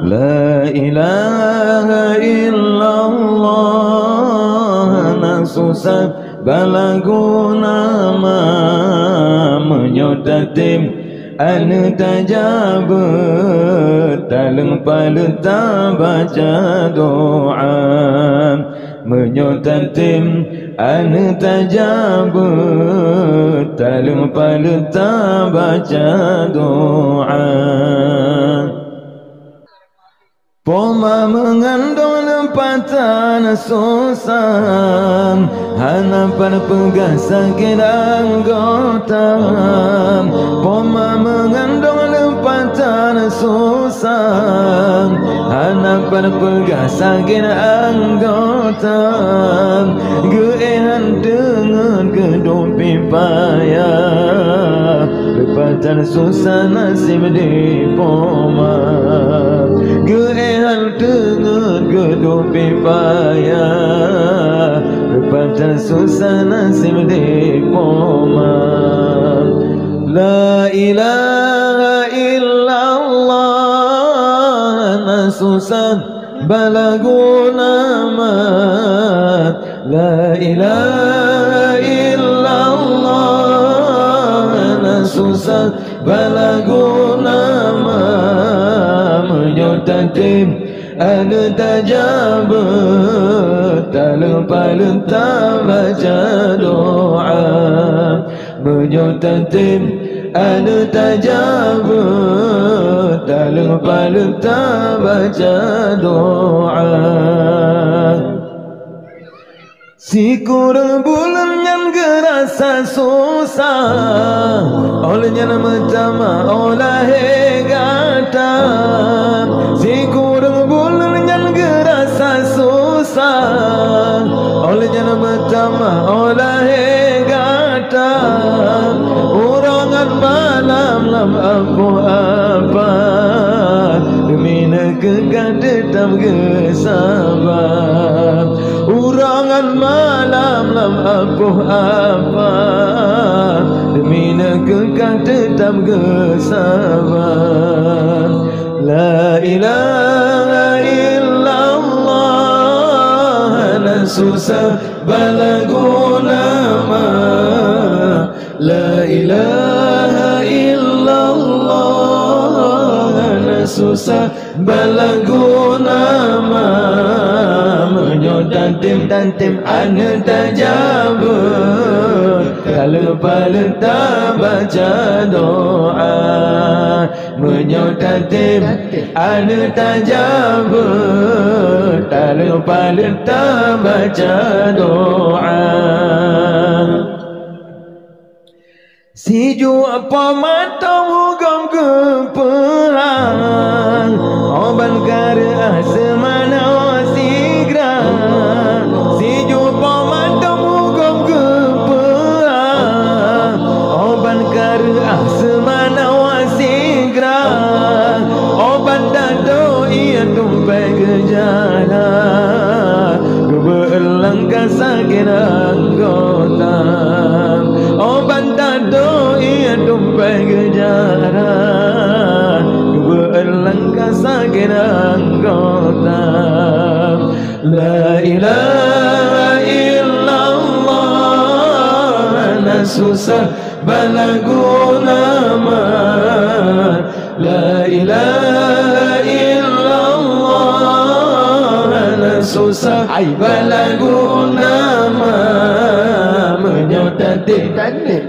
La ilaha illallah Nasusah balaguna ma menyotatim anu tajabut taleng paluta baca doa menyotatim anu tajabut taleng paluta baca doa Poma mengandung lempatan susah Hana pada pegah sakit anggota Poma mengandung lempatan susah Hana pada pegah sakit anggota Geehan dengan gedung pipaya Lempatan susah nasib di poma Geehan dengan gedung pipaya Lepatan susah nasib di poma La ilaha illallah Nasusah balaguna mat La ilaha illallah Nasusah balaguna mat Menyotatim anu tajabut Talempalentah baca doa Menyotatim anu tajabut Talempalentah baca doa Sikur bulan yang gerasa susah Olehnya nama jama olah hegata Sikur bulan yang gerasa susah Olehnya nama jama olah hegata Urangan malam lam aku apa Demi negara tetap kesabar Urangan malam lam aku apa Demi negara tetap kesabar La ilaha illallah Nasusah balaguna ma La ilaha illallah Nasusah balaguna ma Menyotatim tantim anu tajabut Kalau paletah baca doa Menyotatim anu tajabut Kalau paletah baca doa Siju apa mata hugam keperang Oban karya semana wasigra Siju apa mata hugam keperang Oban karya semana wasigra Oban dado ia tumpai gejala Gebelang kasakit anggota Oban dado ia tumpai gejala Gebelang kasakit anggota La ilaha illallah Nasusah balaguna mat La ilaha illallah Nasusah balaguna mat Menyotatim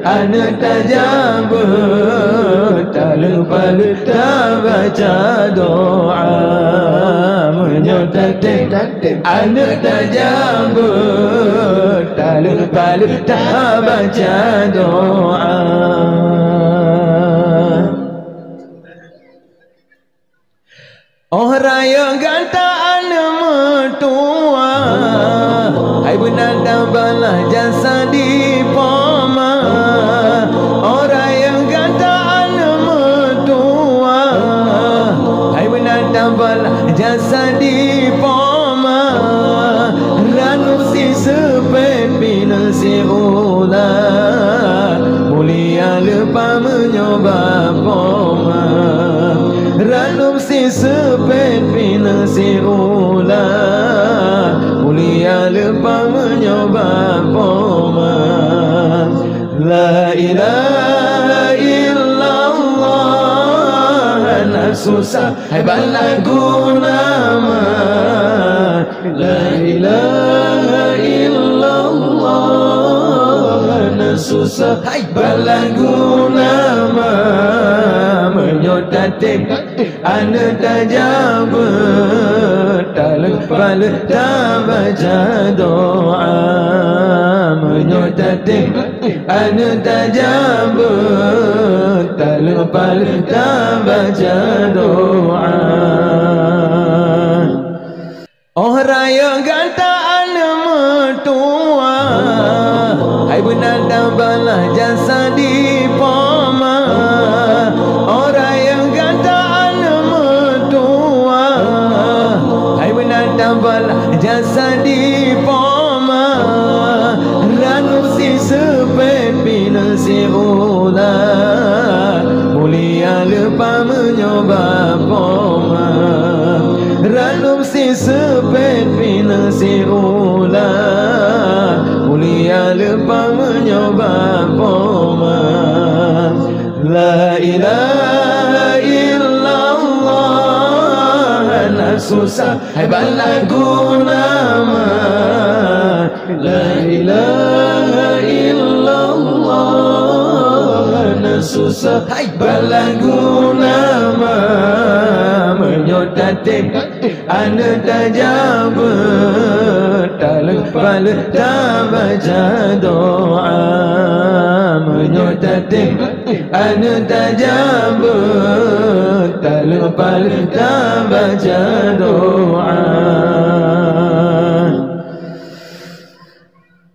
anu tajabut Talempalentah baca doa Menyotatim anu tajabut Talempalentah baca doa Oh raya gantaan metua Hai benar balah jasa di poma Oh raya gantaan metua Hai benar balah jasa di poma Ranu si sepet bina si ular Mulia lepa menyoba poma Ranu si si sepet bina si ulang, mulia lepas menyoba poman. La ilaha illallah, nak susah hebat lagu nama. La ilaha illallah, nak susah hebat lagu nama. Menyotatik anda tak jawab, tak lepas tak baca doa. Menyotatik anda tak jawab, tak lepas tak baca doa. Orang yang kata anda mertua, hai benar tak balah jasa di poma. Orang yang kata anda mertua, hai benar tak balah jasa di poma. Ranu si sepet bina si ulang, mulia lepas menyoba poma. Ranu si sepet bina si ulang, mulia lepas menyoba poma. La ilaha illallah, nak susah hebat lagu nama. La ilaha illallah, nak susah hebat lagu nama. Menyotatik anda tak jawab, tak lepas tak baca doa. Menyotatik anda tak jawab, tak lepas tak baca doa.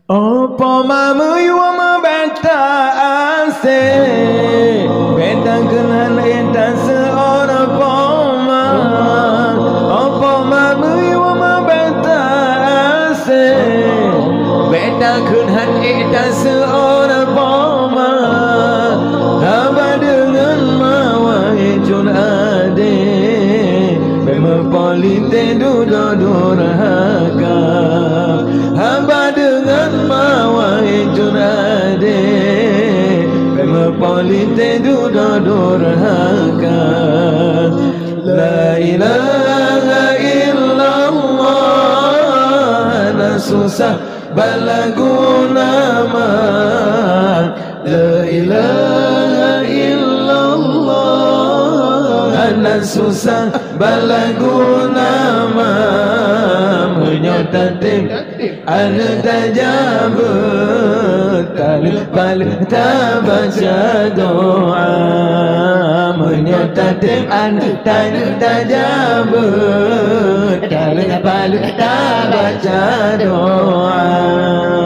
Apa mama yuama beta ase, beta kenan eta seorang poma. Apa mama yuama beta ase, beta kenan eta seorang poma. Hamba dengan mawai jun ade, memang polite duduk durhaka. Hamba dengan mawai jun ade, memang polite duduk durhaka. La ilaha illallah, nak susah balagu nama. La ilaha illallah, nak susah balagu nama. Menyotatik anda tak jawab, tak lepas tak baca doa. Menyotatik anda tak jawab, tak lepas tak baca doa.